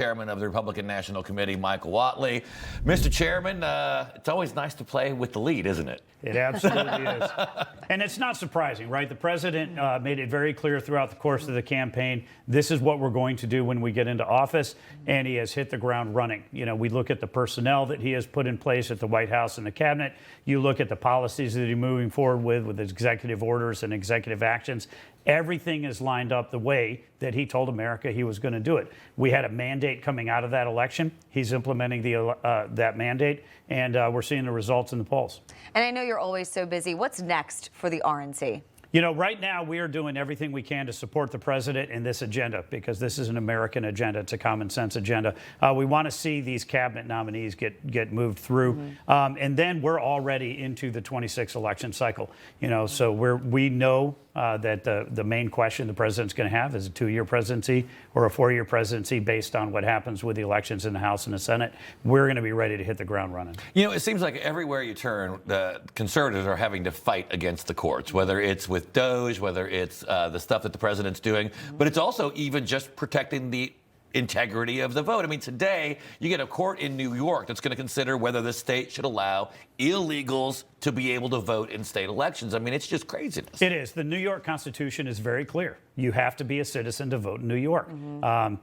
Chairman of the Republican National Committee, Michael Whatley. Mr. Chairman, it's always nice to play with the lead, isn't it? It absolutely is. And it's not surprising, right? The president made it very clear throughout the course of the campaign, this is what we're going to do when we get into office, and he has hit the ground running. You know, we look at the personnel that he has put in place at the White House and the cabinet. You look at the policies that he's moving forward with executive orders and executive actions. Everything is lined up the way that he told America he was going to do it. We had a mandate coming out of that election. He's implementing that mandate, and we're seeing the results in the polls. And I know you're always so busy. What's next for the RNC? You know, right now we are doing everything we can to support the president in this agenda, because this is an American agenda. It's a common sense agenda. We want to see these cabinet nominees get moved through. And then we're already into the 26 election cycle. You know, so we know that the main question the president's going to have is a 2-year presidency or a 4-year presidency based on what happens with the elections in the House and the Senate. We're going to be ready to hit the ground running. You know, it seems like everywhere you turn, the conservatives are having to fight against the courts, whether it's with Doge, whether it's the stuff that the president's doing, but it's also even just protecting the integrity of the vote. I mean, today you get a court in New York that's going to consider whether the state should allow illegals to be able to vote in state elections. I mean, it's just craziness. It is. The New York Constitution is very clear. You have to be a citizen to vote in New York.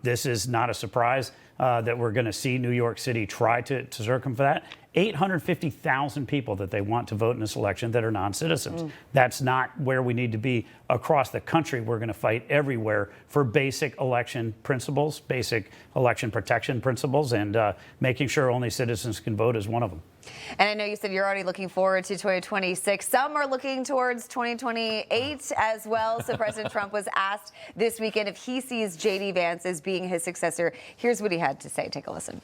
This is not a surprise that we're going to see New York City try to circumvent that. 850,000 people that they want to vote in this election that are non-citizens. That's not where we need to be across the country. We're going to fight everywhere for basic election principles, basic election protection principles, and making sure only citizens can vote is one of them. And I know you said you're already looking forward to 2026. Some are looking towards 2028 as well. So President Trump was asked this weekend if he sees J.D. Vance as being his successor. Here's what he had to say. Take a listen.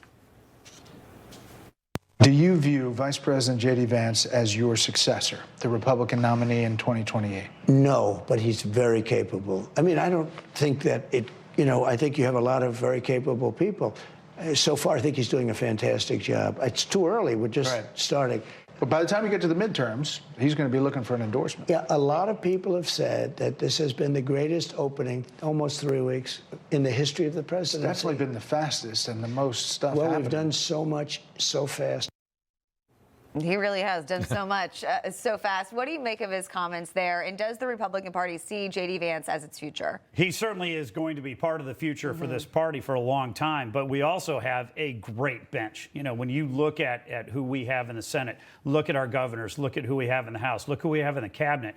Do you view Vice President J.D. Vance as your successor, the Republican nominee in 2028? No, but he's very capable. I mean, I don't think that I think you have a lot of very capable people. So far, I think he's doing a fantastic job. It's too early. We're just starting. But by the time you get to the midterms, he's going to be looking for an endorsement. Yeah, a lot of people have said that this has been the greatest opening, almost 3 weeks, in the history of the presidency. It's definitely been the fastest and the most stuff Well, happening. we've done so much so fast. He really has done so much so fast. What do you make of his comments there? And does the Republican Party see J.D. Vance as its future? He certainly is going to be part of the future for this party for a long time, but we also have a great bench. You know, when you look at who we have in the Senate, look at our governors, look at who we have in the House, look who we have in the cabinet.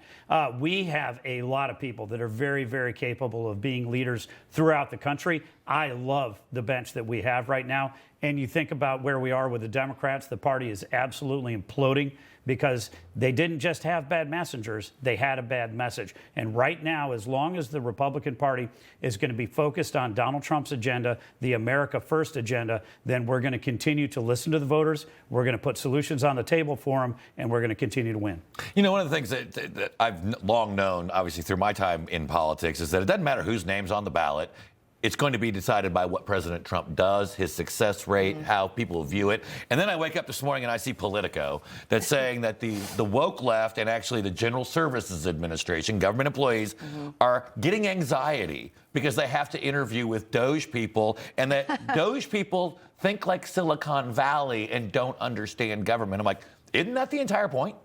We have a lot of people that are very, very capable of being leaders throughout the country. I love the bench that we have right now. And you think about where we are with the Democrats, the party is absolutely imploding because they didn't just have bad messengers, they had a bad message. And right now, as long as the Republican Party is going to be focused on Donald Trump's agenda, the America First agenda, then we're going to continue to listen to the voters, we're going to put solutions on the table for them, and we're going to continue to win. You know, one of the things that I've long known, obviously through my time in politics, is that it doesn't matter whose name's on the ballot. It's going to be decided by what President Trump does, his success rate, how people view it. And then I wake up this morning and I see Politico that's saying that the woke left and actually the General Services Administration, government employees, are getting anxiety because they have to interview with Doge people, and that Doge people think like Silicon Valley and don't understand government. I'm like, isn't that the entire point?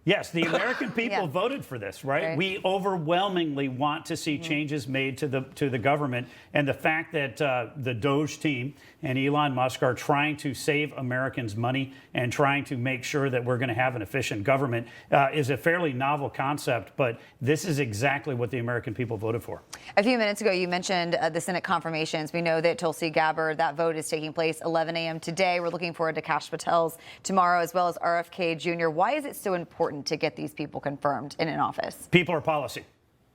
Yes, the American people voted for this, right? We overwhelmingly want to see changes made to the government, and the fact that the Doge team and Elon Musk are trying to save Americans money and trying to make sure that we're going to have an efficient government is a fairly novel concept, but this is exactly what the American people voted for. A few minutes ago, you mentioned the Senate confirmations. We know that Tulsi Gabbard, that vote is taking place 11 a.m. today. We're looking forward to Kash Patel's tomorrow, as well as RFK Jr. Why is it so important to get these people confirmed in an office? People are policy.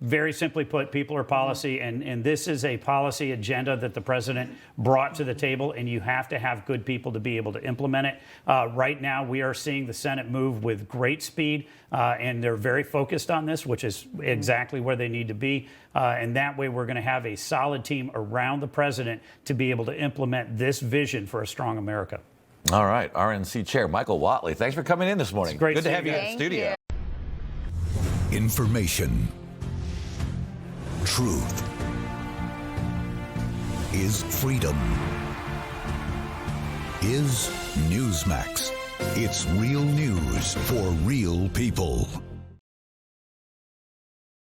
Very simply put, people are policy, and this is a policy agenda that the president brought to the table, and you have to have good people to be able to implement it. Right now, we are seeing the Senate move with great speed, and they're very focused on this, which is exactly where they need to be. And that way, we're going to have a solid team around the president to be able to implement this vision for a strong America. All right, RNC Chair Michael Whatley, thanks for coming in this morning. It's great Good to have you in the Thank studio. you. Information. Truth is freedom. is Newsmax. It's real news for real people.